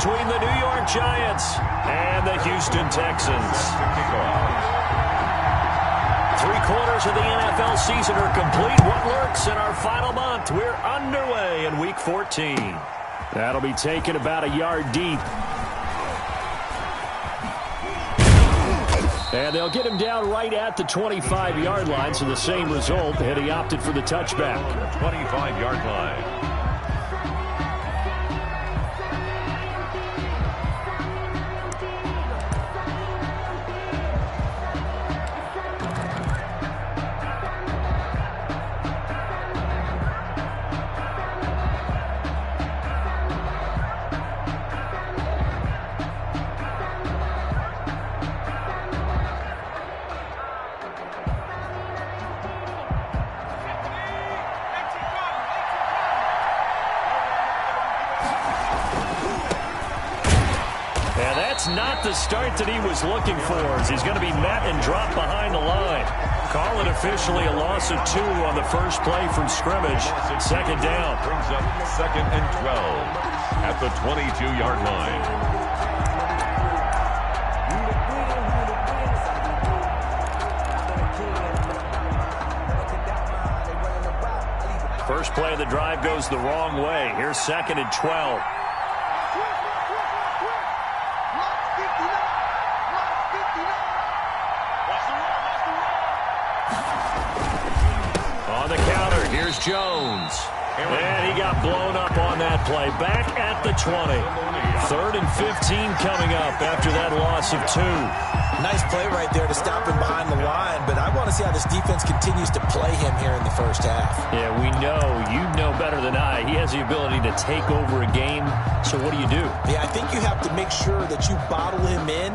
between the New York Giants and the Houston Texans. 3/4 of the NFL season are complete. What lurks in our final month? We're underway in Week 14. That'll be taken about a yard deep. And they'll get him down right at the 25-yard line, so the same result, and he opted for the touchback. 25-yard line. Not the start that he was looking for, as he's going to be met and dropped behind the line. Call it officially a loss of 2 on the first play from scrimmage. Second down. Brings up 2nd and 12 at the 22-yard line. First play of the drive goes the wrong way. Here's 2nd and 12. On the counter, here's Jones. And he got blown up on that play. Back at the 20. 3rd and 15 coming up after that loss of 2. Nice play right there to stop him behind the line, but I want to see how this defense continues to play him here in the first half. Yeah, we know. You know better than I. He has the ability to take over a game, so what do you do? Yeah, I think you have to make sure that you bottle him in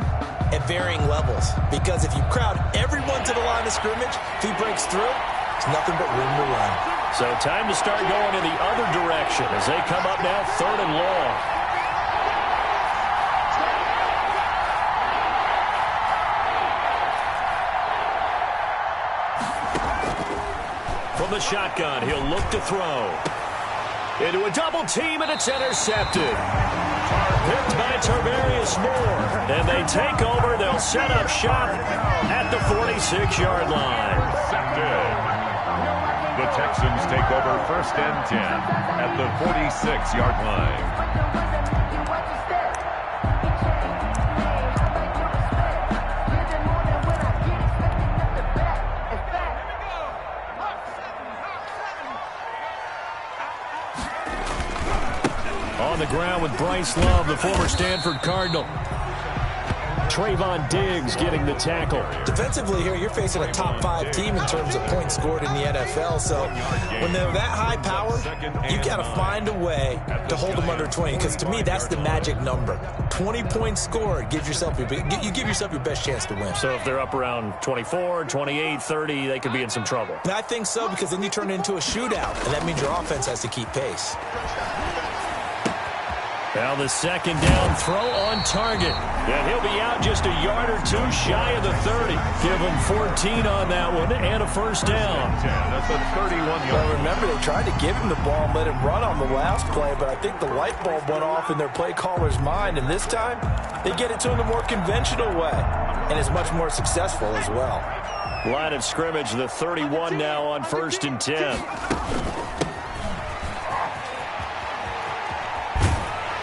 at varying levels, because if you crowd everyone to the line of scrimmage, if he breaks through, it's nothing but room to run. So time to start going in the other direction as they come up now 3rd and long. From the shotgun, he'll look to throw. Into a double team, and it's intercepted. Picked by Tarvarius Moore. And they take over. They'll set up shop at the 46-yard line. The Texans take over 1st and 10 at the 46-yard line. On the ground with Bryce Love, the former Stanford Cardinal. Trayvon Diggs getting the tackle. Defensively here, you're facing a top 5 team in terms of points scored in the NFL. So when they're that high power, you got to find a way to hold them under 20. Because to me, that's the magic number. 20 points scored gives yourself you give yourself your best chance to win. So if they're up around 24, 28, 30, they could be in some trouble. I think so, because then you turn it into a shootout, and that means your offense has to keep pace. Now the 2nd down throw on target. And he'll be out just a yard or 2 shy of the 30. Give him 14 on that one and a first down. That's a 31-yard. Well, remember, they tried to give him the ball and let him run on the last play, but I think the light bulb went off in their play caller's mind, and this time they get it to him the more conventional way, and it's much more successful as well. Line of scrimmage, the 31 now on 1st and 10.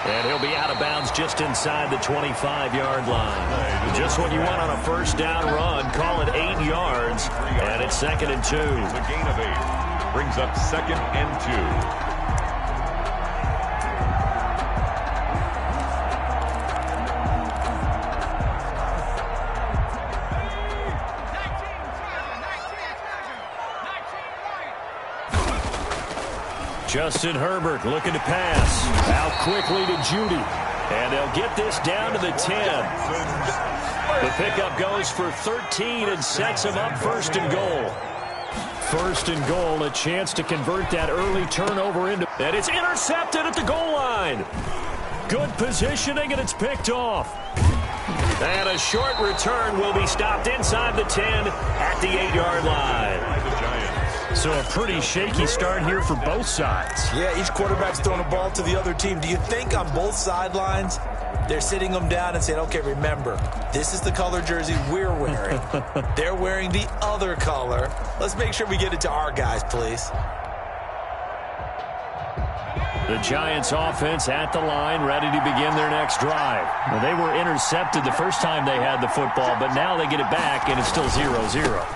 And he'll be out of bounds just inside the 25-yard line. Just what you want on a first down run. Call it 8 yards. And it's 2nd and 2. The gain of 8 brings up 2nd and 2. Justin Herbert looking to pass. Out quickly to Judy. And they'll get this down to the 10. The pickup goes for 13 and sets him up 1st and goal. 1st and goal, a chance to convert that early turnover into... And it's intercepted at the goal line. Good positioning, and it's picked off. And a short return will be stopped inside the 10 at the 8-yard line. So a pretty shaky start here for both sides. Yeah, each quarterback's throwing a ball to the other team. Do you think on both sidelines they're sitting them down and saying, okay, remember, this is the color jersey we're wearing. They're wearing the other color. Let's make sure we get it to our guys, please. The Giants offense at the line, ready to begin their next drive. Well, they were intercepted the first time they had the football, but now they get it back, and it's still 0-0.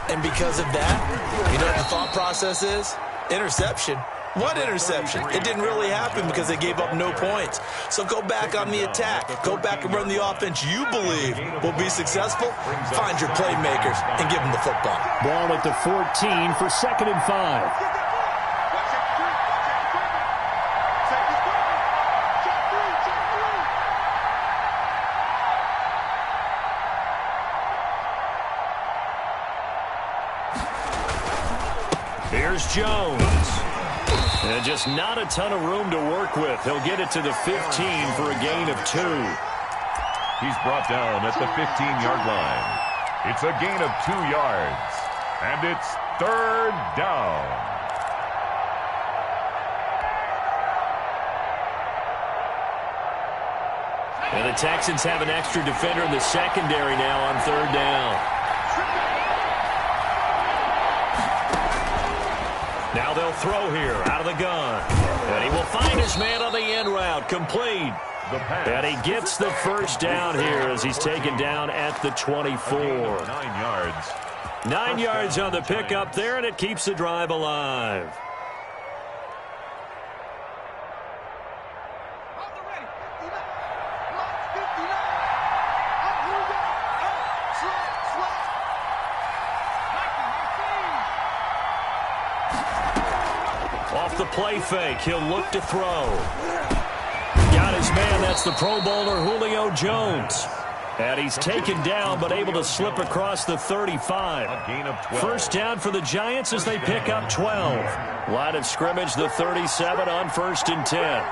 And because of that, you know what the thought process is? Interception. What interception? It didn't really happen because they gave up no points. So go back on the attack. Go back and run the offense you believe will be successful. Find your playmakers and give them the football. Ball at the 14 for 2nd and 5. Here's Jones. And just not a ton of room to work with. He'll get it to the 15 for a gain of 2. He's brought down at the 15-yard line. It's a gain of 2 yards. And it's 3rd down. And the Texans have an extra defender in the secondary now on 3rd down. Now they'll throw here out of the gun. And he will find his man on the end route. Complete. And he gets the first down here as he's taken down at the 24. 9 yards. 9 yards on the pickup there, and it keeps the drive alive. Off the play fake, he'll look to throw. Got his man, that's the Pro Bowler Julio Jones. And he's taken down, but able to slip across the 35. A gain of 12. First down for the Giants as they pick up 12. Line of scrimmage, the 37 on 1st and 10.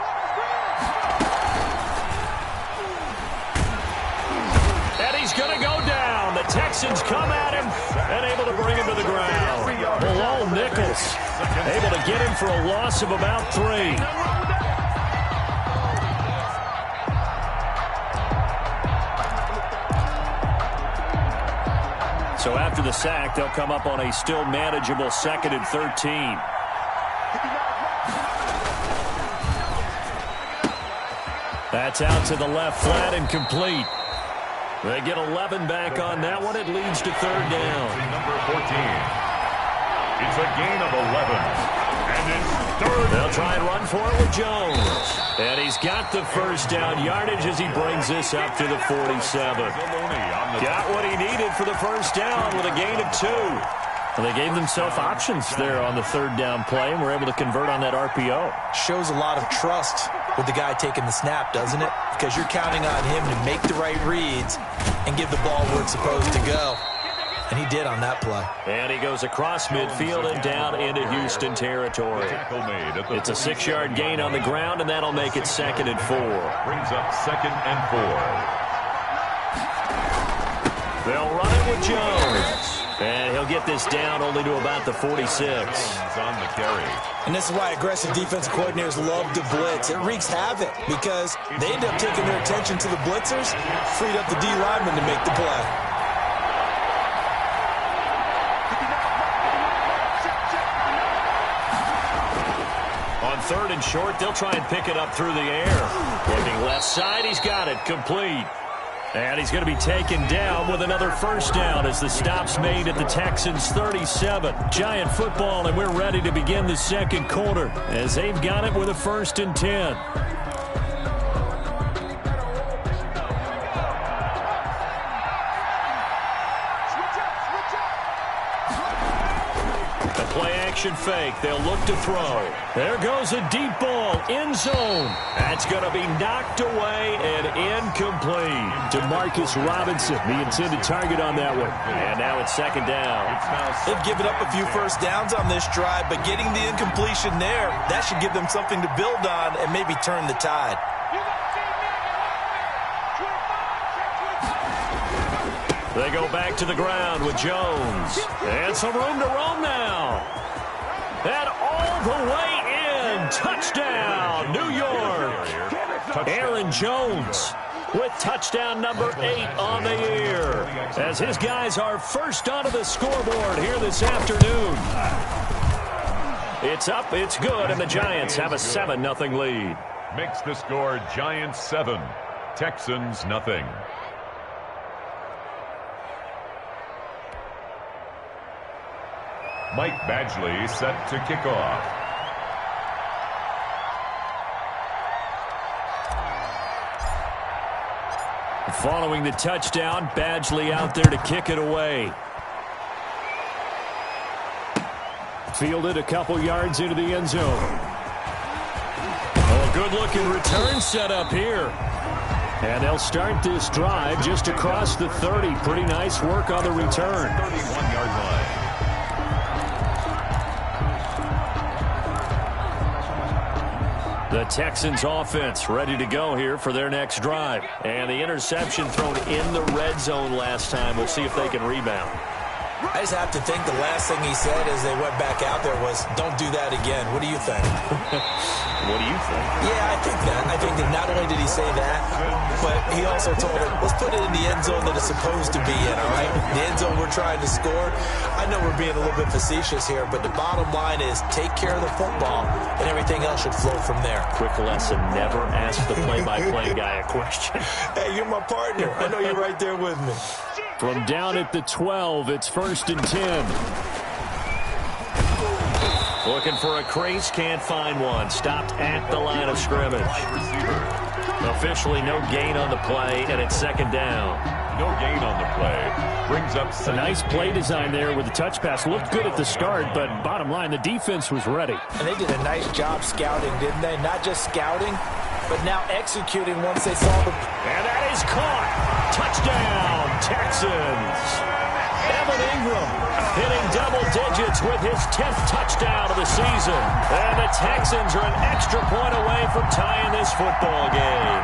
And he's going to go down. The Texans come at him and able to bring him to the ground. Below Nichols, able to get him for a loss of about 3. So after the sack, they'll come up on a still manageable 2nd and 13. That's out to the left flat and complete. They get 11 back on that one. It leads to 3rd down. Number 14. It's a gain of 11. And it's 3rd. They'll try and run for it with Jones. And he's got the first down yardage as he brings this up to the 47. Got what he needed for the first down with a gain of 2. Well, they gave themselves options there on the 3rd down play and were able to convert on that RPO. Shows a lot of trust with the guy taking the snap, doesn't it? Because you're counting on him to make the right reads and give the ball where it's supposed to go. And he did on that play. And he goes across midfield and down into Houston territory. It's a 6-yard gain on the ground, and that'll make it 2nd and 4. Brings up 2nd and 4. They'll run it with Jones. And he'll get this down only to about the 46. On the carry. And this is why aggressive defensive coordinators love to blitz. It wreaks havoc because they end up taking their attention to the blitzers, freed up the D lineman to make the play. On 3rd and short, they'll try and pick it up through the air. Looking left side, he's got it complete. And he's going to be taken down with another first down as the stop's made at the Texans' 37. Giant football, and we're ready to begin the 2nd quarter as they've got it with a 1st and 10. The play-action fake. They'll look to throw. There goes a deep ball. End zone. That's going to be knocked away and incomplete. DeMarcus Robinson, the intended target on that one. And now it's 2nd down. They've given up a few first downs on this drive, but getting the incompletion there, that should give them something to build on and maybe turn the tide. They go back to the ground with Jones. And some room to roam now. And all the way in. Touchdown, New York. Aaron Jones with touchdown number 8 on the year, as his guys are first onto the scoreboard here this afternoon. It's up, it's good, and the Giants have a 7-0 lead. Makes the score Giants 7, Texans nothing. Mike Badgley set to kick off. Following the touchdown, Badgley out there to kick it away. Fielded a couple yards into the end zone. Oh, good-looking return set up here. And they'll start this drive just across the 30. Pretty nice work on the return. 31-yard line. The Texans offense ready to go here for their next drive. And the interception thrown in the red zone last time. We'll see if they can rebound. I just have to think the last thing he said as they went back out there was, don't do that again. What do you think? What do you think? Yeah, I think that. I think that not only did he say that, but he also told him, let's put it in the end zone that it's supposed to be in, all right? The end zone we're trying to score. I know we're being a little bit facetious here, but the bottom line is take care of the football, and everything else should flow from there. Quick lesson, never ask the play-by-play guy a question. Hey, you're my partner. I know you're right there with me. From down at the 12, it's 1st and 10. Looking for a crease, can't find one. Stopped at the line of scrimmage. Officially no gain on the play, and it's 2nd down. No gain on the play. Brings up a nice play design there with the touch pass. Looked good at the start, but bottom line, the defense was ready. And they did a nice job scouting, didn't they? Not just scouting, but now executing once they saw the... And that is caught. Touchdown, Texans. Evan Ingram hitting double digits with his 10th touchdown of the season. And the Texans are an extra point away from tying this football game.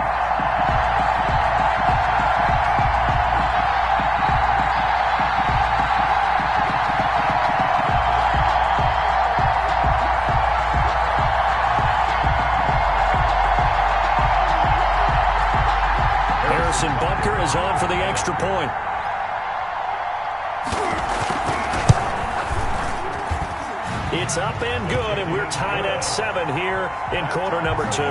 Bunker is on for the extra point. It's up and good, and we're tied at 7 here in quarter number 2. 7.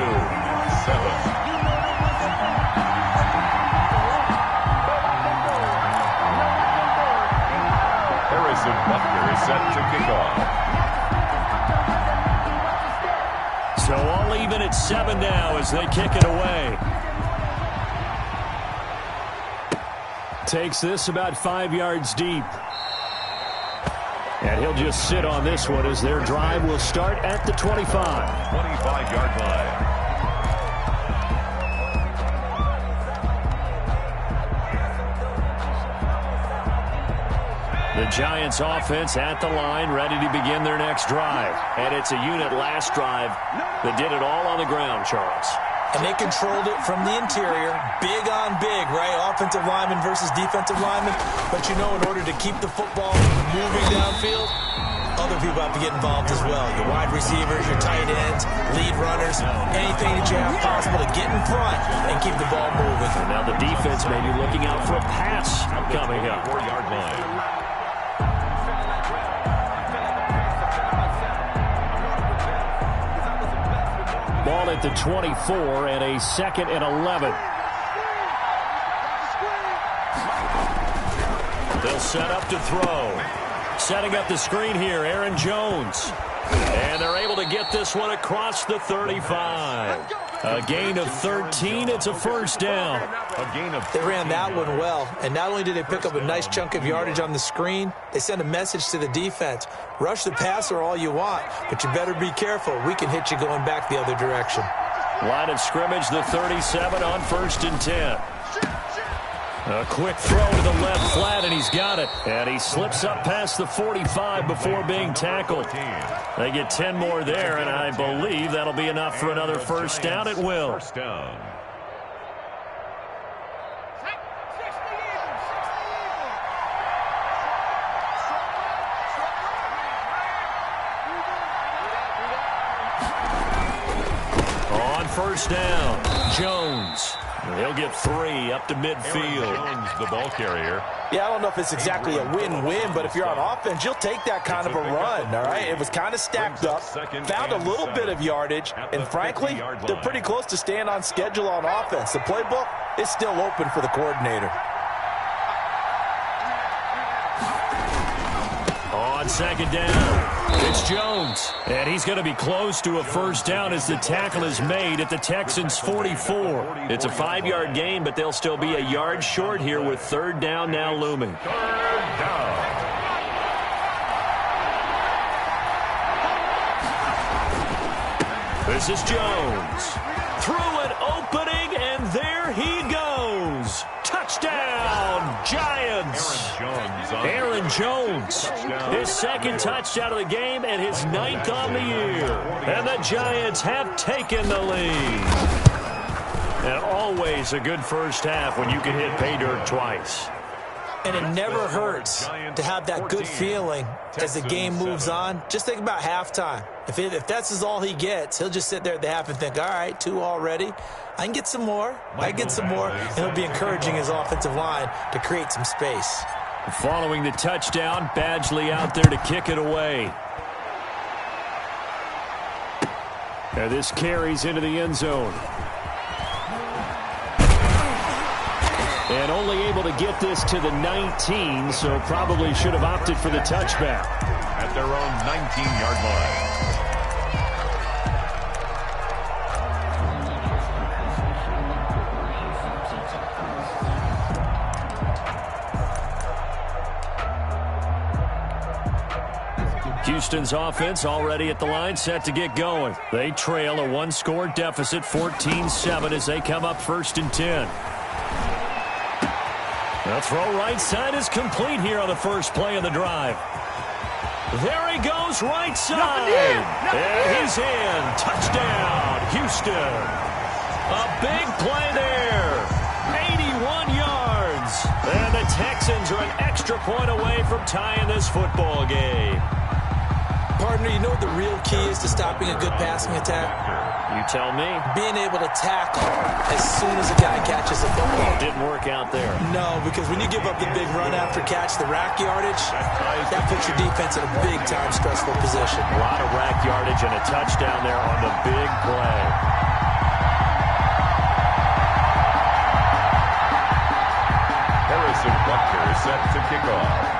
Harrison Butker is set to kick off. So all even at 7 now as they kick it away. Takes this about 5 yards deep. And he'll just sit on this one as their drive will start at the 25. 25-yard line. The Giants offense at the line, ready to begin their next drive. And it's a unit last drive that did it all on the ground, Charles. And they controlled it from the interior, big on big, right? Offensive lineman versus defensive lineman. But you know, in order to keep the football moving downfield, other people have to get involved as well. Your wide receivers, your tight ends, lead runners, anything that you have possible to get in front and keep the ball moving. And now the defense may be looking out for a pass coming up. 4-yard line. Ball at the 24 and a 2nd and 11. They'll set up to throw. Setting up the screen here, Aaron Jones. And they're able to get this one across the 35. A gain of 13. It's a 1st down. They ran that one well, and not only did they pick up a nice chunk of yardage on the screen, they sent a message to the defense. Rush the passer all you want, but you better be careful. We can hit you going back the other direction. Line of scrimmage, the 37 on 1st and 10. A quick throw to the left flat, and he's got it. And he slips up past the 45 before being tackled. They get 10 more there, and I believe that'll be enough for another 1st down. It will. 1st down. first down. Jones. He'll get 3 up to midfield. Jones, the ball carrier. Yeah, I don't know if it's exactly a win-win, but if you're on offense, you'll take that kind of a run, all right? It was kind of stacked up, found a little bit of yardage, and frankly, they're pretty close to staying on schedule on offense. The playbook is still open for the coordinator. On second down, it's Jones. And he's going to be close to a first down as the tackle is made at the Texans' 44. It's a 5-yard gain, but they'll still be a yard short here with third down now looming. Third down. This is Jones. Through an opening, and there he goes. Touchdown, Giants. Aaron Jones, his second touchdown of the game and his 9th on the year. And the Giants have taken the lead. And always a good first half when you can hit pay dirt twice. And it never hurts to have that good feeling as the game moves on. Just think about halftime. If that's all he gets, he'll just sit there at the half and think, all right, 2 already. I can get some more. I can get some more. And he'll be encouraging his offensive line to create some space. Following the touchdown, Badgley out there to kick it away. Now this carries into the end zone. And only able to get this to the 19, so probably should have opted for the touchback. At their own 19-yard line. Houston's offense already at the line, set to get going. They trail a 1-score deficit, 14-7, as they come up 1st and 10. The throw right side is complete here on the first play of the drive. There he goes, right side. And he's in. Touchdown, Houston. A big play there. 81 yards. And the Texans are an extra point away from tying this football game. Partner, you know what the real key is to stopping a good passing attack? You tell me. Being able to tackle as soon as a guy catches the football. Didn't work out there. No, because when you give up the big run after catch, the rack yardage, that puts your defense in a big-time stressful position. A lot of rack yardage and a touchdown there on the big play. Harrison Butker is set to kick off.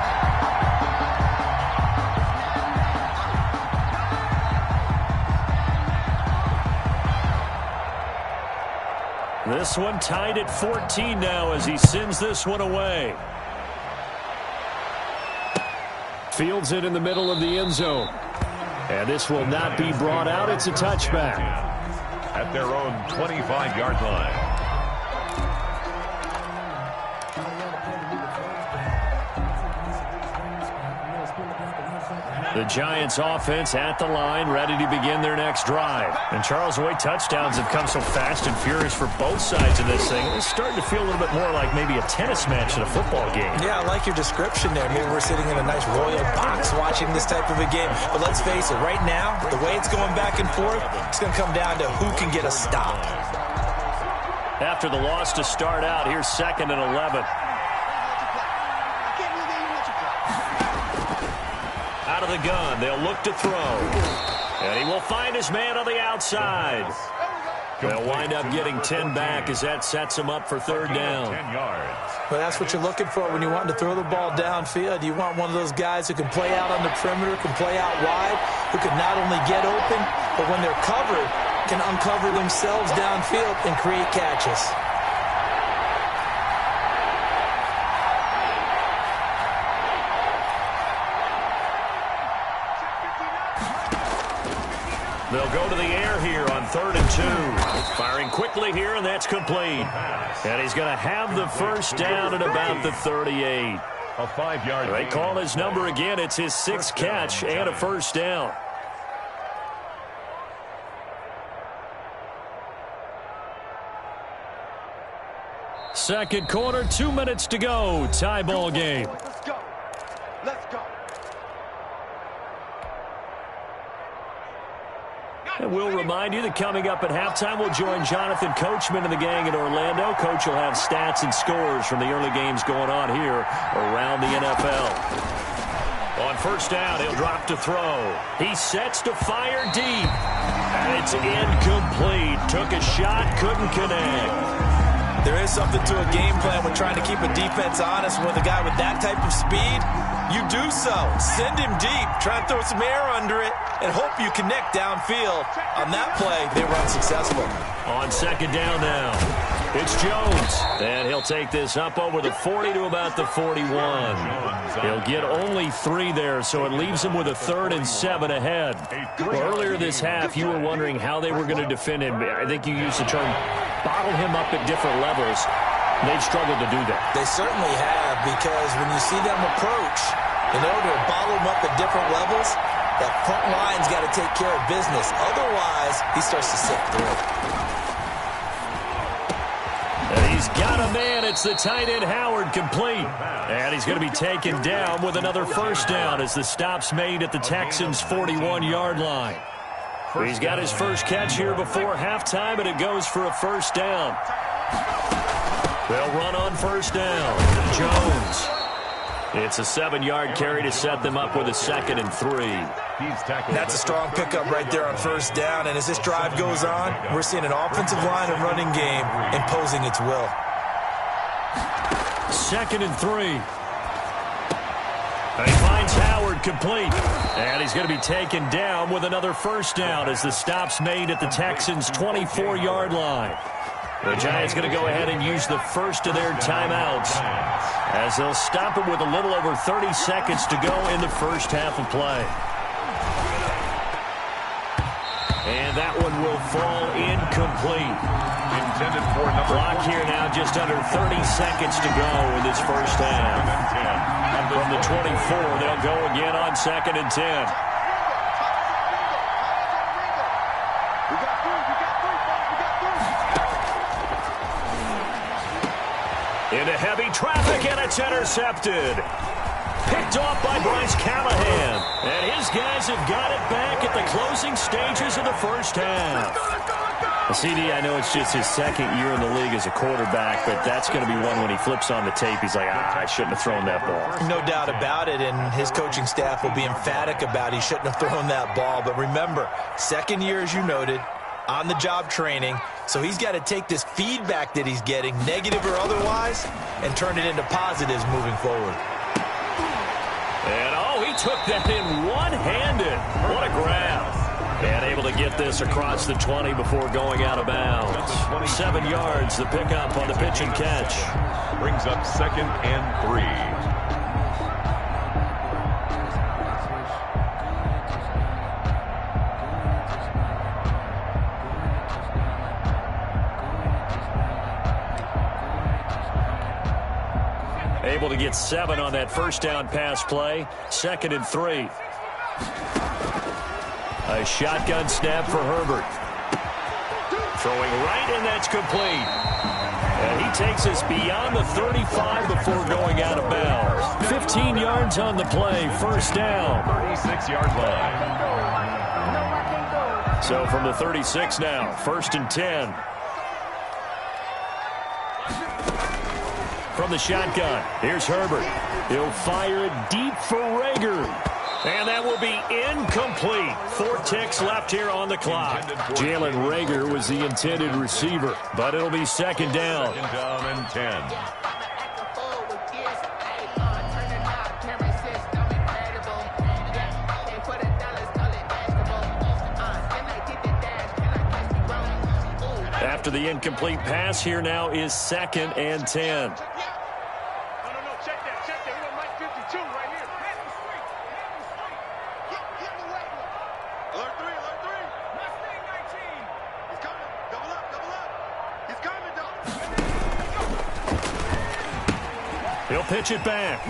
This one tied at 14 now as he sends this one away. Fields it in the middle of the end zone. And this will not be brought out. It's a touchback. At their own 25-yard line. The Giants offense at the line, ready to begin their next drive. And Charles, the way touchdowns have come so fast and furious for both sides of this thing, it's starting to feel a little bit more like maybe a tennis match in a football game. Yeah, I like your description there. Maybe we're sitting in a nice royal box watching this type of a game. But let's face it, right now, the way it's going back and forth, it's going to come down to who can get a stop. After the loss to start out, here's 2nd and 11. Out of the gun, they'll look to throw. And he will find his man on the outside. They'll wind up getting 10 back as that sets him up for third down. 10 yards. Well, that's what you're looking for when you want to throw the ball downfield. You want one of those guys who can play out on the perimeter, can play out wide, who can not only get open, but when they're covered, can uncover themselves downfield and create catches. They'll go to the air here on 3rd and 2. Firing quickly here, and that's complete. And he's going to have the first down at about the 38. A 5-yard. They call his number again. It's his 6th catch and a first down. Second quarter, 2 minutes to go. Tie ball game. Let's go. Let's go. And we'll remind you that coming up at halftime, we'll join Jonathan Coachman and the gang in Orlando. Coach will have stats and scores from the early games going on here around the NFL. On first down, he'll drop to throw. He sets to fire deep. And it's incomplete. Took a shot, couldn't connect. There is something to a game plan when trying to keep a defense honest. With a guy with that type of speed, you do so. Send him deep. Try and throw some air under it and hope you connect downfield. On that play, they were unsuccessful. On second down now, it's Jones. And he'll take this up over the 40 to about the 41. He'll get only 3 there, so it leaves him with a 3rd and 7 ahead. Well, earlier this half, you were wondering how they were going to defend him. I think you used the term bottle him up at different levels. They've struggled to do that. They certainly have, because when you see them approach, in order to bottle him up at different levels, that front line's got to take care of business. Otherwise, he starts to sift through. And he's got a man. It's the tight end, Howard, complete. And he's going to be taken down with another first down as the stop's made at the Texans' 41-yard line. He's got his first catch here before halftime, and it goes for a first down. They'll run on first down. Jones. It's a 7-yard carry to set them up with a 2nd and 3. That's a strong pickup right there on first down. And as this drive goes on, we're seeing an offensive line and running game imposing its will. 2nd and 3. And he finds Howard complete. And he's going to be taken down with another first down as the stop's made at the Texans' 24-yard line. The Giants going to go ahead and use the first of their timeouts as they'll stop it with a little over 30 seconds to go in the first half of play. And that one will fall incomplete. Intended for number clock here now, just under 30 seconds to go in this first half. And from the 24, they'll go again on 2nd and 10. Into heavy traffic, and it's intercepted. Picked off by Bryce Callahan. And his guys have got it back at the closing stages of the first half. CD, I know it's just his 2nd year in the league as a quarterback, but that's going to be one when he flips on the tape. He's like, I shouldn't have thrown that ball. No doubt about it, and his coaching staff will be emphatic about he shouldn't have thrown that ball. But remember, 2nd year, as you noted, on-the-job training. So he's got to take this feedback that he's getting, negative or otherwise, and turn it into positives moving forward. And, he took that in one-handed. What a grab. And able to get this across the 20 before going out of bounds. 7 yards, the pickup on the pitch and catch. Brings up 2nd and 3. Able to get 7 on that first down pass play. 2nd and 3. A shotgun snap for Herbert. Throwing right, and that's complete. And he takes us beyond the 35 before going out of bounds. 15 yards on the play. First down. 36-yard line. So from the 36 now, 1st and 10. From the shotgun, here's Herbert. He'll fire it deep for Rager. And that will be incomplete. 4 ticks left here on the clock. Jalen Rager was the intended receiver, but it'll be 2nd down. 2nd down and 10. After the incomplete pass, here now is 2nd and 10. He'll pitch it back.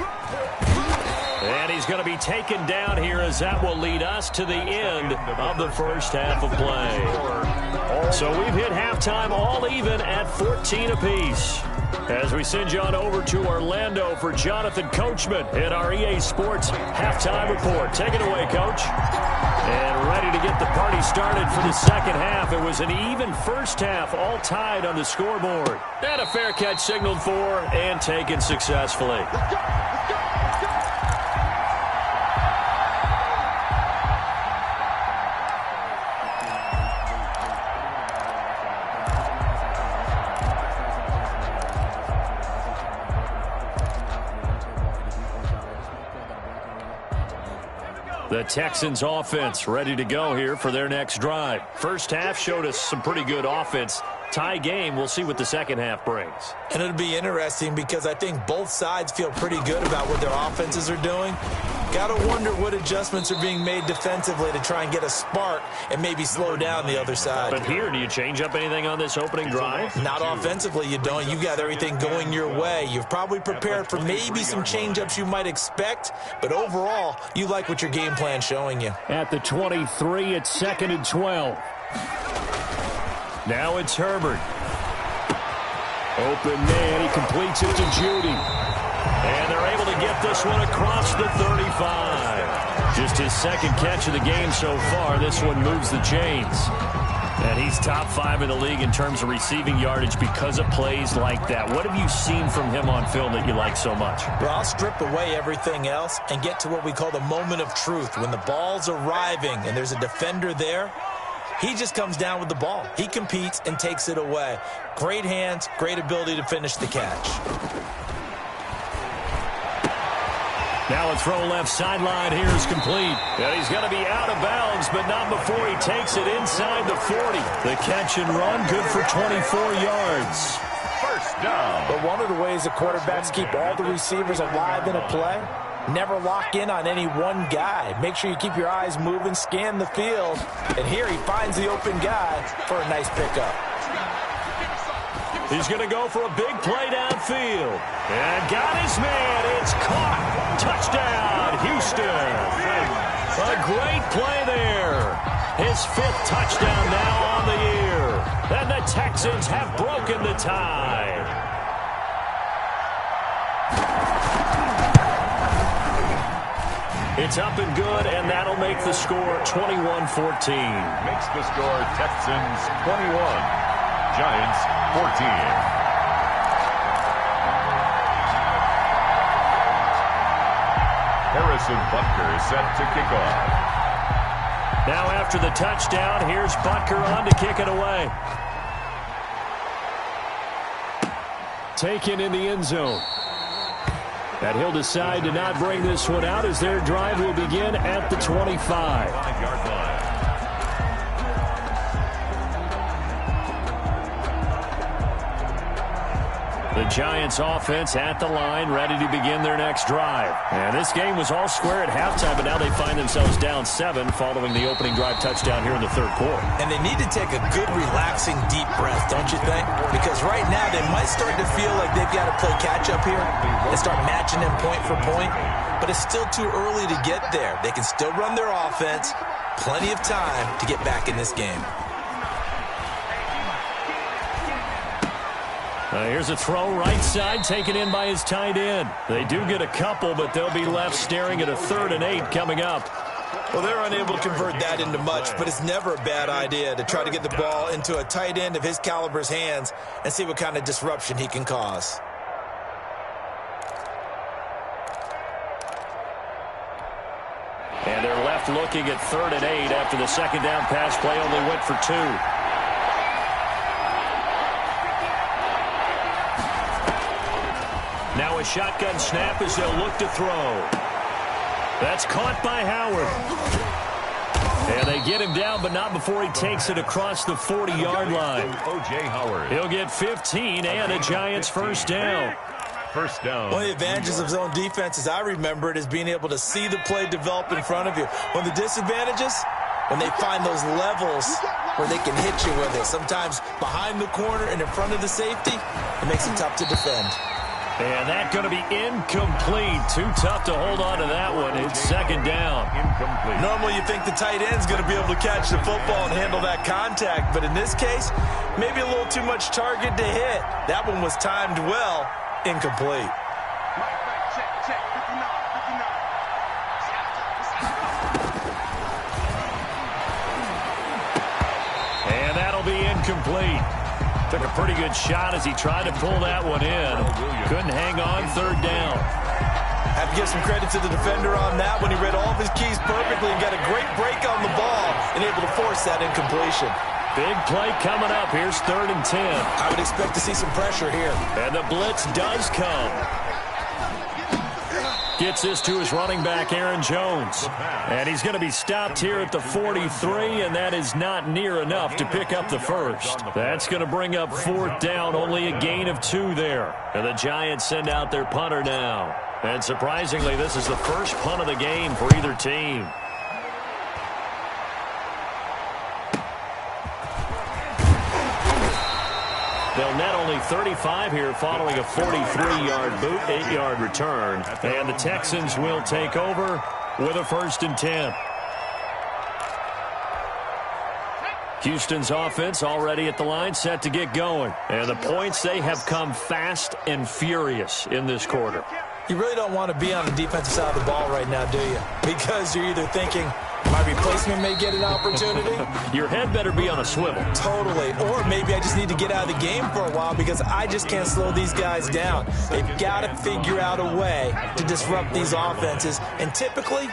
And he's going to be taken down here as that will lead us to the end of the first half of play. So we've hit halftime all even at 14 apiece. As we send you on over to Orlando for Jonathan Coachman in our EA Sports Halftime Report. Take it away, Coach. And ready to get the party started for the second half. It was an even first half, all tied on the scoreboard. And a fair catch signaled for and taken successfully. The Texans offense ready to go here for their next drive. First half showed us some pretty good offense. Tie game, we'll see what the second half brings. And it'll be interesting because I think both sides feel pretty good about what their offenses are doing. Got to wonder what adjustments are being made defensively to try and get a spark and maybe slow down the other side. But here, do you change up anything on this opening drive? Not offensively, you don't. You've got everything going your way. You've probably prepared for maybe some change-ups you might expect, but overall, you like what your game plan's showing you. At the 23, it's 2nd and 12. Now it's Herbert. Open man, he completes it to Judy. And they're able to get this one across the 35. Just his second catch of the game so far. This one moves the chains. And he's top 5 in the league in terms of receiving yardage because of plays like that. What have you seen from him on film that you like so much? Well, I'll strip away everything else and get to what we call the moment of truth. When the ball's arriving and there's a defender there, he just comes down with the ball. He competes and takes it away. Great hands, great ability to finish the catch. Now a throw left sideline here is complete. And he's going to be out of bounds, but not before he takes it inside the 40. The catch and run, good for 24 yards. First down. But one of the ways the quarterbacks keep all the receivers alive in a play, never lock in on any one guy. Make sure you keep your eyes moving, scan the field. And here he finds the open guy for a nice pickup. He's going to go for a big play downfield. And got his man. It's caught. Touchdown, Houston. A great play there. His 5th touchdown now on the year. And the Texans have broken the tie. It's up and good, and that'll make the score 21-14. Makes the score Texans 21, Giants 14. Harrison Butker is set to kick off. Now after the touchdown, here's Butker on to kick it away. Taken in the end zone. And he'll decide to not bring this one out as their drive will begin at the 25. 5-yard line. The Giants offense at the line, ready to begin their next drive. And this game was all square at halftime, but now they find themselves down 7 following the opening drive touchdown here in the third quarter. And they need to take a good, relaxing, deep breath, don't you think? Because right now they might start to feel like they've got to play catch-up here and start matching them point for point. But it's still too early to get there. They can still run their offense. Plenty of time to get back in this game. Here's a throw right side taken in by his tight end. They do get a couple, but they'll be left staring at a 3rd and 8 coming up. Well, they're unable to convert that into much, but it's never a bad idea to try to get the ball into a tight end of his caliber's hands and see what kind of disruption he can cause. And they're left looking at 3rd and 8 after the second down pass play only went for 2. Now a shotgun snap as they'll look to throw. That's caught by Howard. And they get him down, but not before he takes it across the 40-yard line. O.J. Howard. He'll get 15 and a Giants first down. First down. One of the advantages of zone defense, as I remember it, is being able to see the play develop in front of you. One of the disadvantages, when they find those levels where they can hit you with it, sometimes behind the corner and in front of the safety, it makes it tough to defend. And that's going to be incomplete. Too tough to hold on to that one. It's second down. Incomplete. Normally you think the tight end's going to be able to catch the football and handle that contact, but in this case, maybe a little too much target to hit. That one was timed well. Incomplete. And that'll be incomplete. Took a pretty good shot as he tried to pull that one in. Couldn't hang on third down. Have to give some credit to the defender on that when he read all of his keys perfectly and got a great break on the ball and able to force that incompletion. Big play coming up. Here's 3rd and 10. I would expect to see some pressure here. And the blitz does come. Gets this to his running back, Aaron Jones. And he's going to be stopped here at the 43, and that is not near enough to pick up the first. That's going to bring up 4th down, only a gain of 2 there. And the Giants send out their punter now. And surprisingly, this is the first punt of the game for either team. They'll net only 35 here following a 43-yard boot, 8-yard return. And the Texans will take over with a 1st and 10. Houston's offense already at the line, set to get going. And the points, they have come fast and furious in this quarter. You really don't want to be on the defensive side of the ball right now, do you? Because you're either thinking, my replacement may get an opportunity. Your head better be on a swivel. Totally. Or maybe I just need to get out of the game for a while because I just can't slow these guys down. They've got to figure out a way to disrupt these offenses. And typically,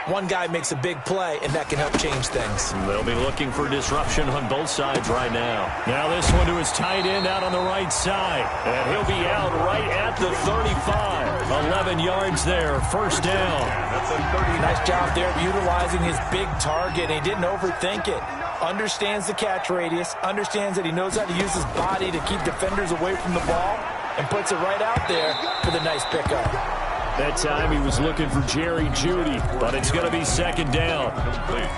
one guy makes a big play, and that can help change things. They'll be looking for disruption on both sides right now. Now this one to his tight end out on the right side. And he'll be out right at the 35. 11 yards there, 1st down. That's a 30. Nice job there of utilizing his big target. He didn't overthink it. Understands the catch radius. Understands that he knows how to use his body to keep defenders away from the ball. And puts it right out there for the nice pickup. That time he was looking for Jerry Jeudy, but it's going to be 2nd down.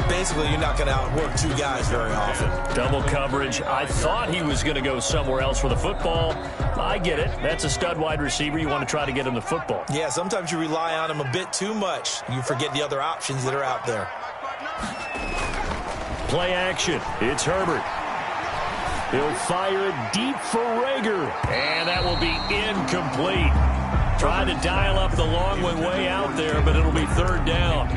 Basically, you're not going to outwork 2 guys very often. Double coverage. I thought he was going to go somewhere else for the football. I get it. That's a stud wide receiver. You want to try to get him the football. Yeah, sometimes you rely on him a bit too much. You forget the other options that are out there. Play action. It's Herbert. He'll fire it deep for Rager. And that will be incomplete. Trying to dial up the long one way out there, but it'll be 3rd down.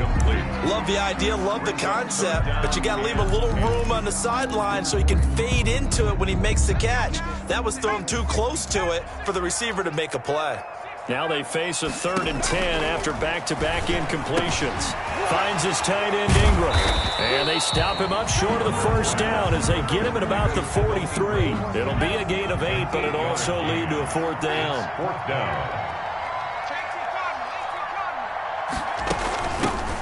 Love the idea, love the concept, but you got to leave a little room on the sideline so he can fade into it when he makes the catch. That was thrown too close to it for the receiver to make a play. Now they face a 3rd and 10 after back-to-back incompletions. Finds his tight end Ingram. And they stop him up short of the 1st down as they get him at about the 43. It'll be a gain of 8, but it'll also lead to a 4th down. 4th down.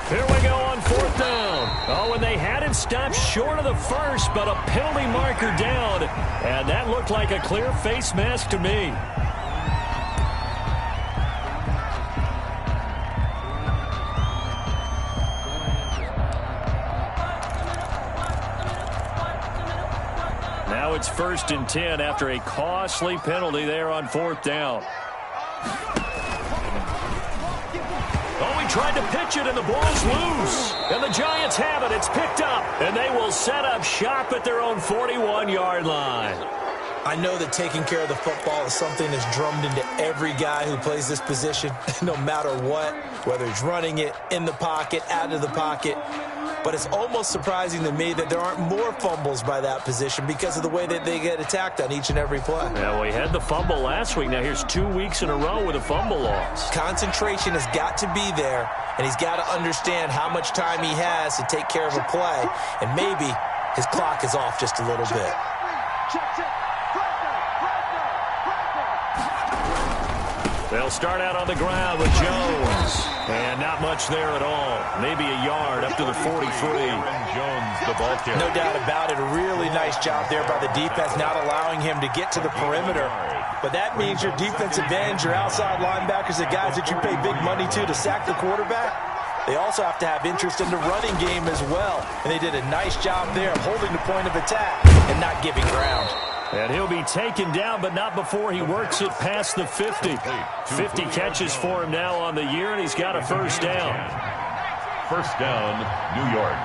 Here we go on 4th down. Oh, and they had it stopped short of the 1st, but a penalty marker down. And that looked like a clear face mask to me. Now it's 1st and 10 after a costly penalty there on 4th down. Tried to pitch it, and the ball's loose. And the Giants have it. It's picked up. And they will set up shop at their own 41-yard line. I know that taking care of the football is something that's drummed into every guy who plays this position, no matter what, whether he's running it, in the pocket, out of the pocket. But it's almost surprising to me that there aren't more fumbles by that position because of the way that they get attacked on each and every play. Yeah, we had the fumble last week. Now here's 2 weeks in a row with a fumble loss. Concentration has got to be there, and he's got to understand how much time he has to take care of a play, and maybe his clock is off just a little bit. They'll start out on the ground with Jones. And not much there at all. Maybe a yard up to the 43. Jones, the ball carrier. No doubt about it. A really nice job there by the defense, not allowing him to get to the perimeter. But that means your defensive ends, your outside linebackers, the guys that you pay big money to sack the quarterback, they also have to have interest in the running game as well. And they did a nice job there of holding the point of attack and not giving ground. And he'll be taken down, but not before he works it past the 50. 50 catches for him now on the year, and he's got a first down. First down, New York.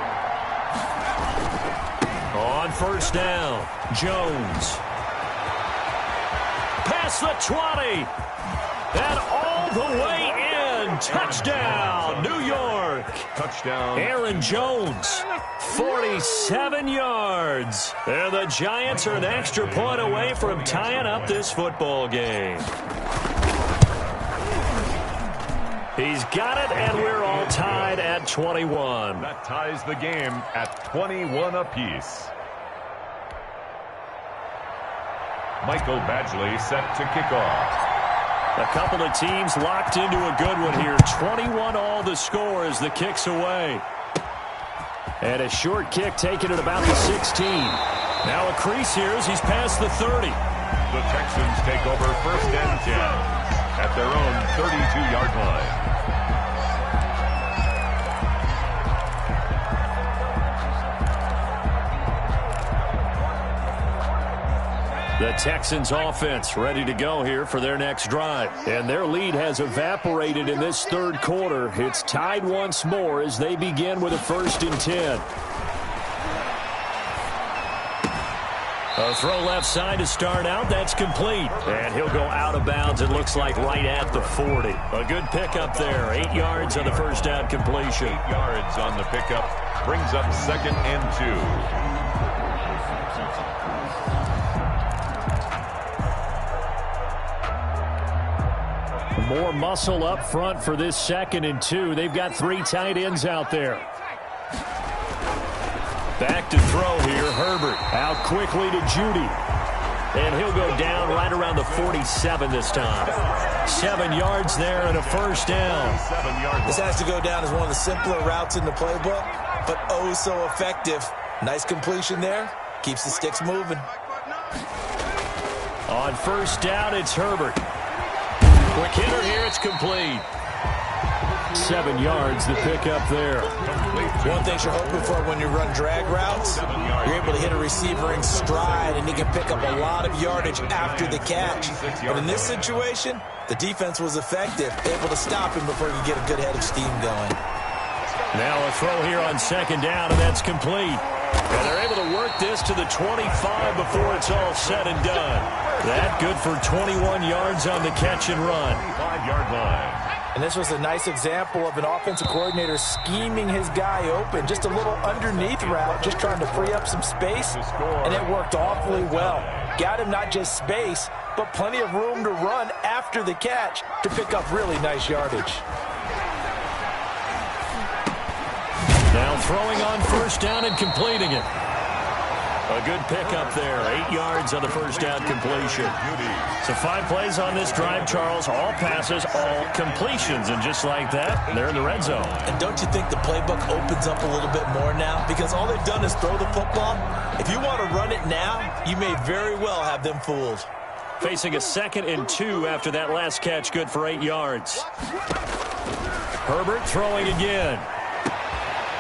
On first down, Jones. Past the 20. And all the way in. Touchdown, New York. Touchdown. Aaron Jones, 47 yards. And the Giants are an extra point away from tying up this football game. He's got it, and we're all tied at 21. That ties the game at 21 apiece. Michael Badgley set to kick off. A couple of teams locked into a good one here. 21 all the score as the kick's away. And a short kick taken at about the 16. Now a crease here as he's past the 30. The Texans take over first and 10 at their own 32-yard line. The Texans offense ready to go here for their next drive. And their lead has evaporated in this third quarter. It's tied once more as they begin with a 1st and 10. A throw left side to start out. That's complete. And he'll go out of bounds, it looks like, right at the 40. A good pickup there. 8 yards on the first down completion. 8 yards on the pickup. Brings up 2nd and 2. More muscle up front for this 2nd and 2. They've got 3 tight ends out there. Back to throw here. Herbert out quickly to Judy. And he'll go down right around the 47 this time. 7 yards there and a first down. This has to go down as one of the simpler routes in the playbook, but oh so effective. Nice completion there. Keeps the sticks moving. On first down, it's Herbert. Quick hitter here, it's complete. 7 yards, the pickup there. One thing you're hoping for when you run drag routes, you're able to hit a receiver in stride, and he can pick up a lot of yardage after the catch. But in this situation, the defense was effective, able to stop him before you get a good head of steam going. Now a throw here on 2nd down, and that's complete. And they're able to work this to the 25 before it's all said and done. That good for 21 yards on the catch and run. 5-yard line. And this was a nice example of an offensive coordinator scheming his guy open. Just a little underneath route, just trying to free up some space. And it worked awfully well. Got him not just space, but plenty of room to run after the catch to pick up really nice yardage. Now throwing on first down and completing it. A good pickup there. 8 yards on the first down completion. So 5 plays on this drive, Charles. All passes, all completions. And just like that, they're in the red zone. And don't you think the playbook opens up a little bit more now? Because all they've done is throw the football. If you want to run it now, you may very well have them fooled. Facing a 2nd and 2 after that last catch, good for 8 yards. Herbert throwing again.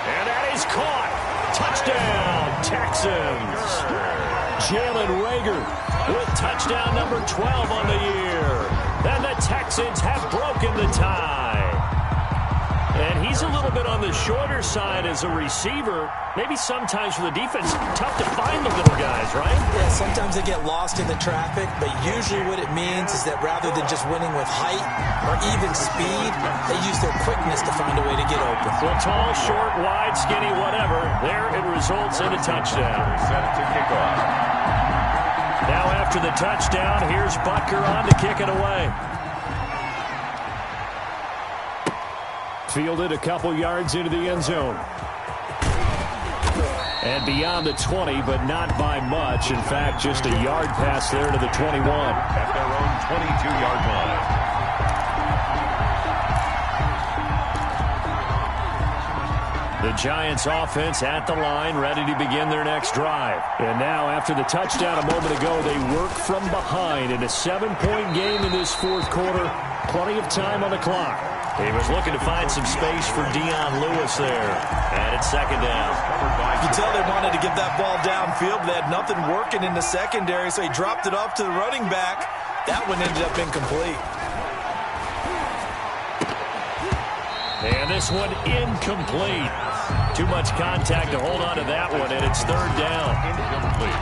And that is caught. Touchdown, Texans. Jalen Reagor with touchdown number 12 on the year. And the Texans have broken the tie. And he's a little bit on the shorter side as a receiver. Maybe sometimes for the defense, tough to find the little guys, right? Yeah, sometimes they get lost in the traffic, but usually what it means is that rather than just winning with height or even speed, they use their quickness to find a way to get open. Well, tall, short, wide, skinny, whatever. There it results in a touchdown. Set to kick off. Now after the touchdown, here's Butker on to kick it away. Fielded a couple yards into the end zone. And beyond the 20, but not by much. In fact, just a yard pass there to the 21. At their own 22-yard line. The Giants offense at the line, ready to begin their next drive. And now, after the touchdown a moment ago, they work from behind in a 7-point game in this fourth quarter. Plenty of time on the clock. He was looking to find some space for Dion Lewis there. And it's second down. You can tell they wanted to get that ball downfield, but they had nothing working in the secondary, so he dropped it off to the running back. That one ended up incomplete. And this one incomplete. Too much contact to hold on to that one, and it's third down.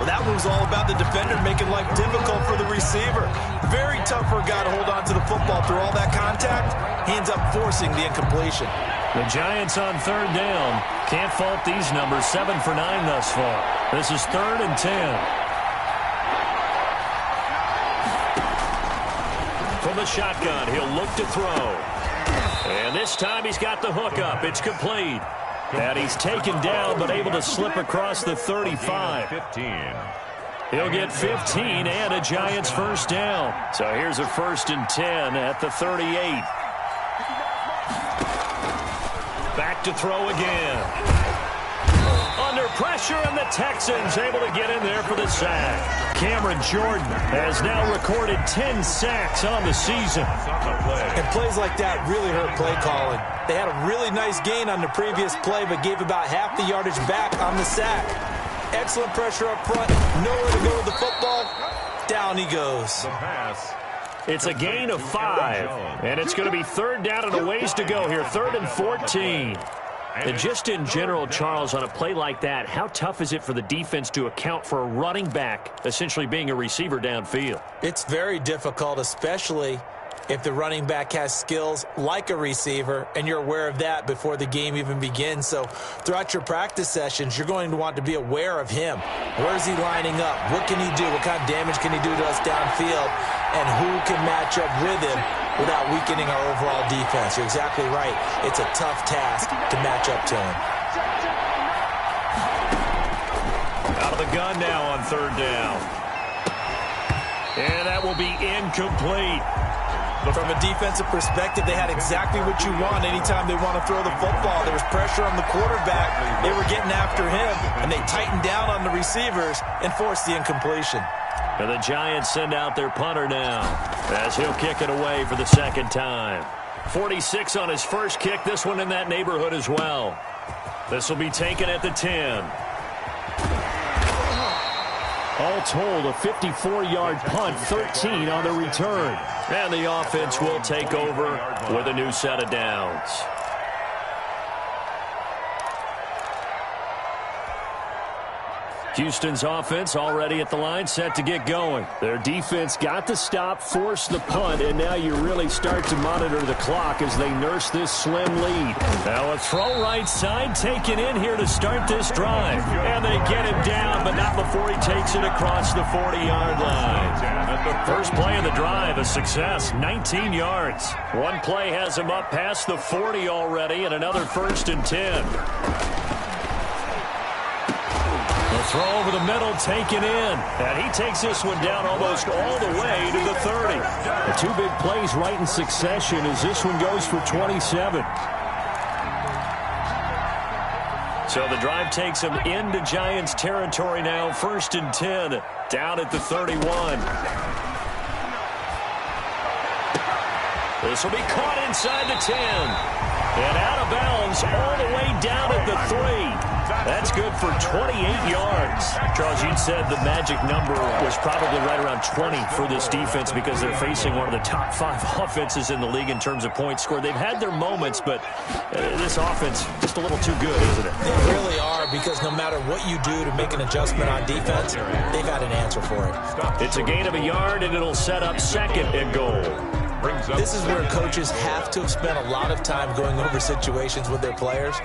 Well, that one was all about the defender making life difficult for the receiver. Very tough for a guy to hold on to the football through all that contact. He ends up forcing the incompletion. The Giants on third down. Can't fault these numbers. 7 for 9 thus far. This is 3rd and 10. From the shotgun, he'll look to throw. And this time he's got the hook up. It's complete. And he's taken down but able to slip across the 35. 15. He'll get 15 and a Giants first down. So here's a 1st and 10 at the 38. Back to throw again. Under pressure, and the Texans able to get in there for the sack. Cameron Jordan has now recorded 10 sacks on the season. And plays like that really hurt play calling. They had a really nice gain on the previous play, but gave about half the yardage back on the sack. Excellent pressure up front. Nowhere to go with the football. Down he goes. The pass. It's a gain of 5, and it's going to be third down and a ways to go here. 3rd and 14. And just in general, Charles, on a play like that, how tough is it for the defense to account for a running back essentially being a receiver downfield? It's very difficult, especially if the running back has skills like a receiver, and you're aware of that before the game even begins. So throughout your practice sessions, you're going to want to be aware of him. Where is he lining up? What can he do? What kind of damage can he do to us downfield? And who can match up with him without weakening our overall defense? You're exactly right. It's a tough task to match up to him. Out of the gun now on third down. And that will be incomplete. From a defensive perspective, they had exactly what you want anytime they want to throw the football. There was pressure on the quarterback. They were getting after him, and they tightened down on the receivers and forced the incompletion. And the Giants send out their punter now as he'll kick it away for the second time. 46 on his first kick, this one in that neighborhood as well. This will be taken at the 10. All told, a 54-yard punt, 13 on the return. And the offense will take over with a new set of downs. Houston's offense already at the line, set to get going. Their defense got the stop, forced the punt, and now you really start to monitor the clock as they nurse this slim lead. Now a throw right side taken in here to start this drive. And they get him down, but not before he takes it across the 40-yard line. First play of the drive, a success, 19 yards. One play has him up past the 40 already, and another 1st and 10. Throw over the middle, taken in. And he takes this one down almost all the way to the 30. The 2 big plays right in succession as this one goes for 27. So the drive takes him into Giants territory now. 1st and 10, down at the 31. This will be caught inside the 10. And out of bounds all the way down at the 3. That's good for 28 yards. Charles, you said the magic number was probably right around 20 for this defense because they're facing one of the top 5 offenses in the league in terms of points scored. They've had their moments, but this offense just a little too good, isn't it? They really are, because no matter what you do to make an adjustment on defense, they've got an answer for it. It's a gain of a yard, and it'll set up 2nd and goal. This is where coaches have to have spent a lot of time going over situations with their players,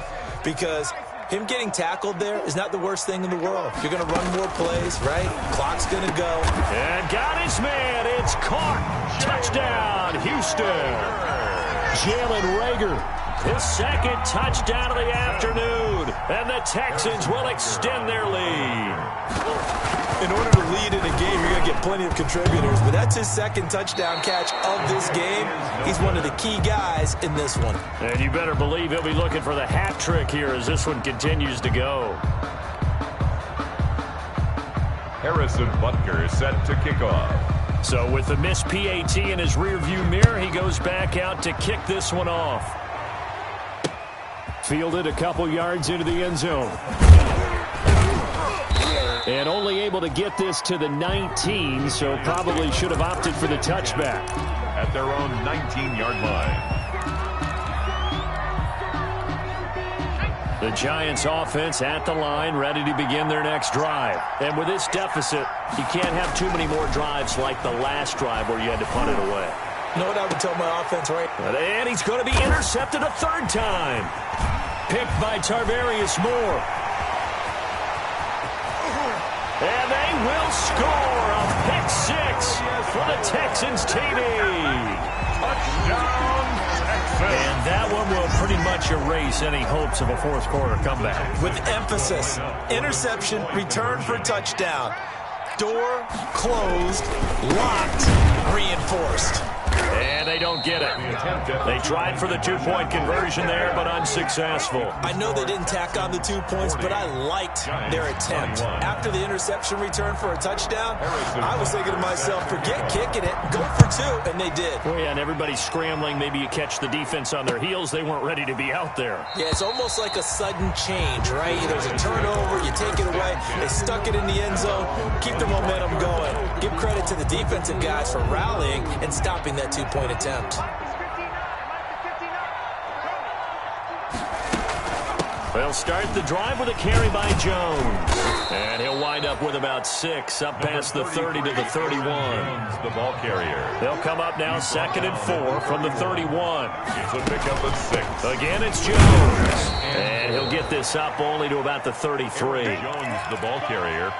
because him getting tackled there is not the worst thing in the world. You're going to run more plays, right? Clock's going to go. And got his man. It's caught. Touchdown, Houston. Jalen Reagor, his 2nd touchdown of the afternoon. And the Texans will extend their lead. In order to lead in a game, you're going to get plenty of contributors, but that's his 2nd touchdown catch of this game. He's one of the key guys in this one. And you better believe he'll be looking for the hat trick here as this one continues to go. Harrison Butker is set to kick off. So with the missed PAT in his rearview mirror, he goes back out to kick this one off. Fielded a couple yards into the end zone. And only able to get this to the 19, so probably should have opted for the touchback. At their own 19-yard line. The Giants offense at the line, ready to begin their next drive. And with this deficit, you can't have too many more drives like the last drive where you had to punt it away. You know what I would tell my offense, right? And he's going to be intercepted a third time. Picked by Tarvarius Moore. And they will score a pick six for the Texans TD. Touchdown, Texans. And that one will pretty much erase any hopes of a fourth quarter comeback. With emphasis, interception, return for touchdown. Door closed, locked, reinforced. And they don't get it. They tried for the two-point conversion there, but unsuccessful. I know they didn't tack on the 2 points, but I liked their attempt. After the interception return for a touchdown, I was thinking to myself, forget kicking it, go for two, and they did. Well, yeah, and everybody's scrambling. Maybe you catch the defense on their heels. They weren't ready to be out there. Yeah, it's almost like a sudden change, right? There's a turnover, you take it away, they stuck it in the end zone, keep the momentum going. Give credit to the defensive guys for rallying and stopping that two-point attempt. They'll start the drive with a carry by Jones. And he'll wind up with about 6, up past the 30 to the 31. The ball carrier. They'll come up now 2nd and 4 from the 31. It's a pickup of 6. Again, it's Jones. And he'll get this up only to about the 33. Jones, the ball carrier.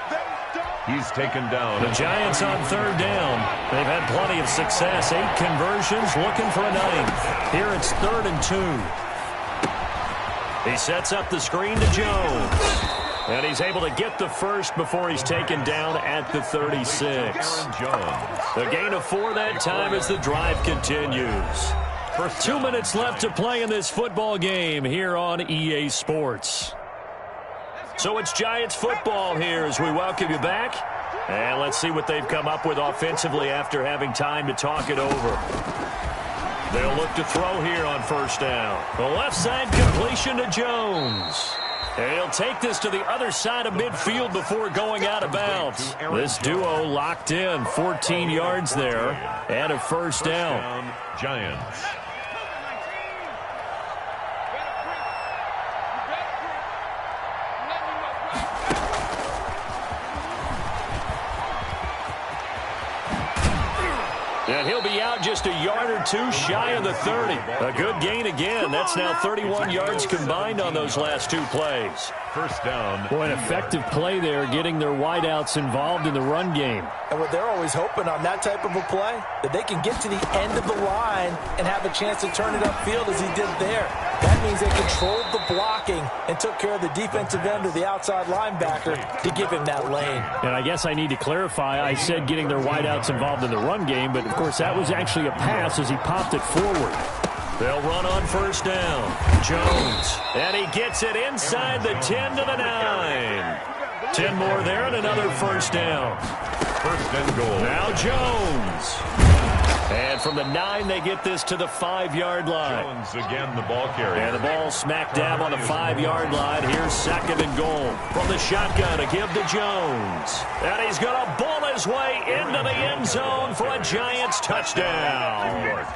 He's taken down. The Giants on 3rd down. They've had plenty of success. 8 conversions, looking for a 9th. Here it's 3rd and 2. He sets up the screen to Jones. And he's able to get the first before he's taken down at the 36. The gain of 4 that time as the drive continues. 2 minutes left to play in this football game here on EA Sports. So it's Giants football here as we welcome you back. And let's see what they've come up with offensively after having time to talk it over. They'll look to throw here on 1st down. The left side completion to Jones. And he'll take this to the other side of midfield before going out of bounds. This duo locked in, 14 yards there, and a 1st down. Giants. And he'll be out just a yard or 2 shy of the 30. A good gain again. That's now 31 yards combined on those last 2 plays. 1st down. Boy, an effective play there, getting their wideouts involved in the run game. And what they're always hoping on that type of a play, that they can get to the end of the line and have a chance to turn it upfield as he did there. That means they controlled the blocking and took care of the defensive end or the outside linebacker to give him that lane. And I guess I need to clarify, I said getting their wideouts involved in the run game, but of course that was actually a pass as he popped it forward. They'll run on 1st down. Jones. And he gets it inside the 10 to the 9. 10 more there and another 1st down. 1st and goal. Now Jones. And from the 9, they get this to the 5-yard line. Jones again, the ball carrier. And the ball smack dab on the 5-yard line. Here's 2nd and goal. From the shotgun to give to Jones. And he's going to bull his way into the end zone for a Giants touchdown.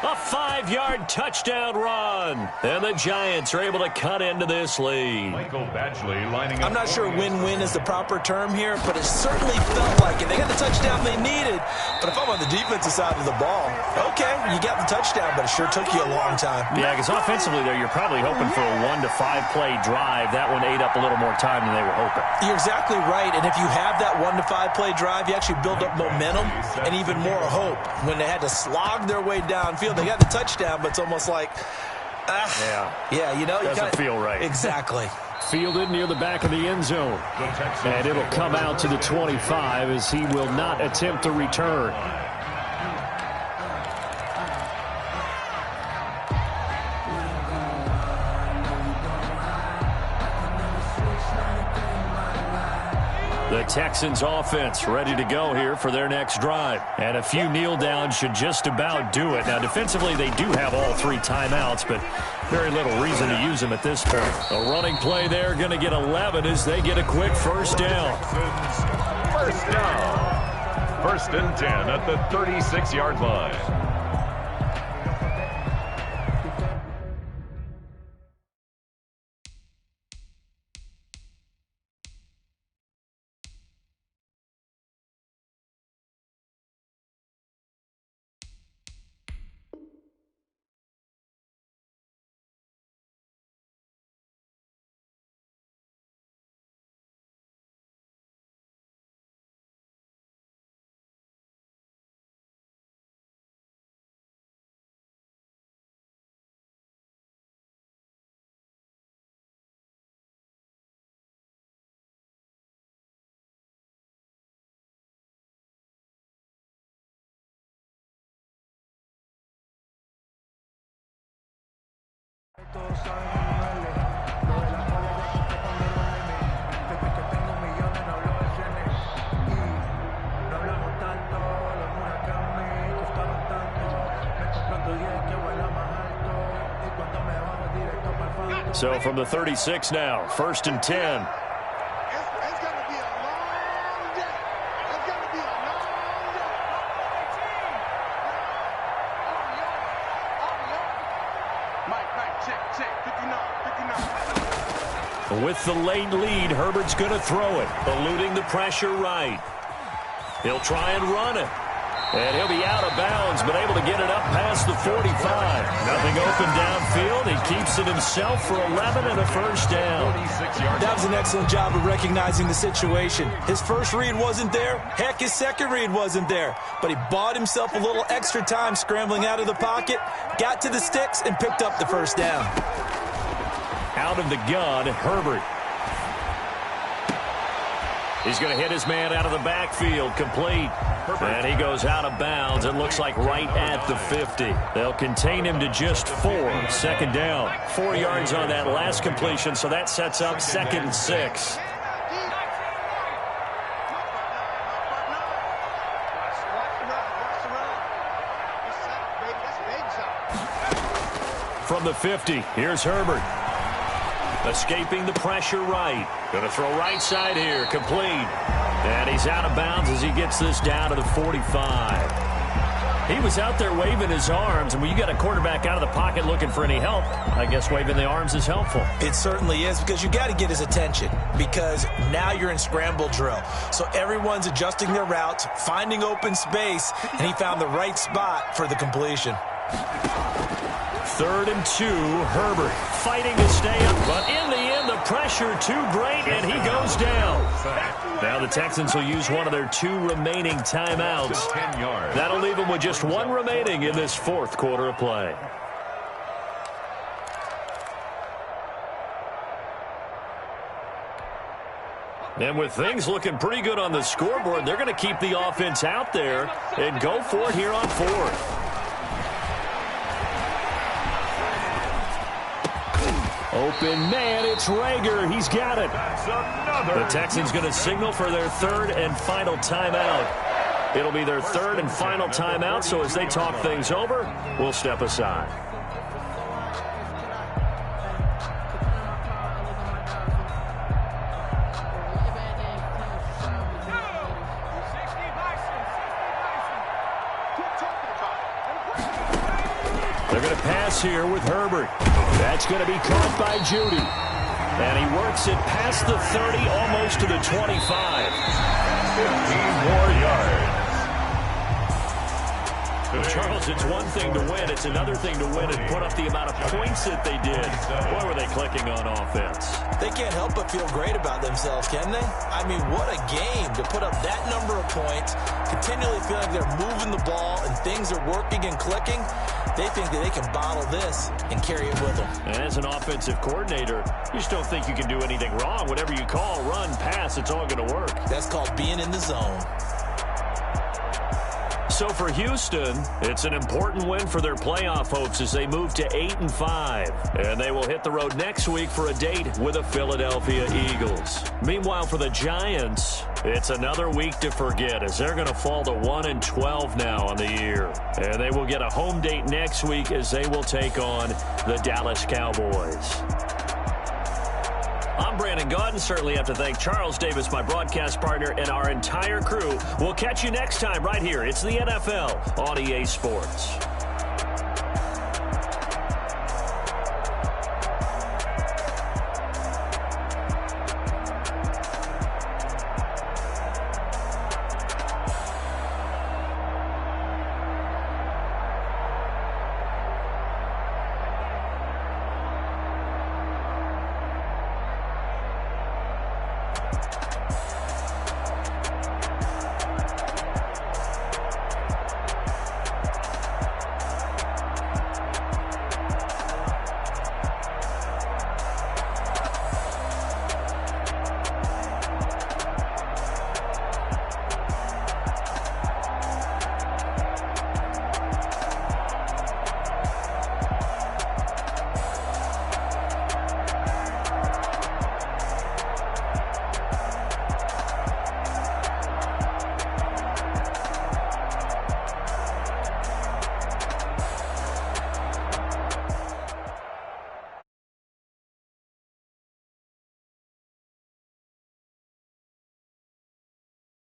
A 5-yard touchdown run. And the Giants are able to cut into this lead. Michael Badgley lining up. I'm not sure win-win is the proper term here, but it certainly felt like it. They got the touchdown they needed. But if I'm on the defensive side of the ball, okay, you got the touchdown, but it sure took you a long time. Yeah, because offensively there, you're probably hoping for a 1 to 5 play drive. That one ate up a little more time than they were hoping. You're exactly right. And if you have that 1 to 5 play drive, you actually build up momentum and even more hope. When they had to slog their way downfield, they got the touchdown, but it's almost like, yeah, you know, doesn't feel right. Exactly. Fielded near the back of the end zone. And it'll come out to the 25 as he will not attempt to return. The The Texans offense ready to go here for their next drive. And a few kneel downs should just about do it. Now, defensively, they do have all 3 timeouts, but very little reason to use them at this point. A running play there, going to get 11 as they get a quick first down. First down. First and 10 at the 36-yard line. Todos saben los niveles, lo de la polla que existe cuando lo M. Desde que tengo millones no hablo de cenes. Y no hablamos tanto, los Murakami costaban tanto. Me compro tu 10 que vuela más alto. Y cuando me bajo directo para el fanto. So from the 36 now, first and 10. With the late lead, Herbert's going to throw it, eluding the pressure right. He'll try and run it. And he'll be out of bounds, but able to get it up past the 45. Nothing open downfield. He keeps it himself for 11 and a first down. That was an excellent job of recognizing the situation. His first read wasn't there. Heck, his second read wasn't there. But he bought himself a little extra time scrambling out of the pocket, got to the sticks, and picked up the first down. Out of the gun, Herbert. He's going to hit his man out of the backfield, complete. And he goes out of bounds. It looks like right at the 50. They'll contain him to just 4. Second down. 4 yards on that last completion, so that sets up 2nd and 6. From the 50, here's Herbert. Escaping the pressure right. Going to throw right side here. Complete. And he's out of bounds as he gets this down to the 45. He was out there waving his arms, and when you got a quarterback out of the pocket looking for any help, I guess waving the arms is helpful. It certainly is, because you got to get his attention, because now you're in scramble drill. So everyone's adjusting their routes, finding open space, and he found the right spot for the completion. 3rd and 2, Herbert fighting to stay up, but in the end, the pressure too great, and he goes down. Now the Texans will use one of their 2 remaining timeouts. That'll leave them with just 1 remaining in this 4th quarter of play. And with things looking pretty good on the scoreboard, they're going to keep the offense out there and go for it here on 4th. Open man, it's Rager. He's got it. The Texans going to signal for their 3rd and final timeout. It'll be their 3rd and final timeout, so as they talk things over, we'll step aside. They're going to pass here with Herbert. That's going to be caught by Judy. And he works it past the 30, almost to the 25. 15 more yards. Charles, it's one thing to win. It's another thing to win and put up the amount of points that they did. Boy, were they clicking on offense. They can't help but feel great about themselves, can they? I mean, what a game to put up that number of points, continually feeling like they're moving the ball and things are working and clicking. They think that they can bottle this and carry it with them. And as an offensive coordinator, you just don't think you can do anything wrong. Whatever you call, run, pass, it's all going to work. That's called being in the zone. So for Houston, it's an important win for their playoff hopes as they move to 8-5. And they will hit the road next week for a date with the Philadelphia Eagles. Meanwhile, for the Giants, it's another week to forget as they're going to fall to 1-12 now on the year. And they will get a home date next week as they will take on the Dallas Cowboys. I'm Brandon Gaudin. Certainly have to thank Charles Davis, my broadcast partner, and our entire crew. We'll catch you next time right here. It's the NFL on EA Sports.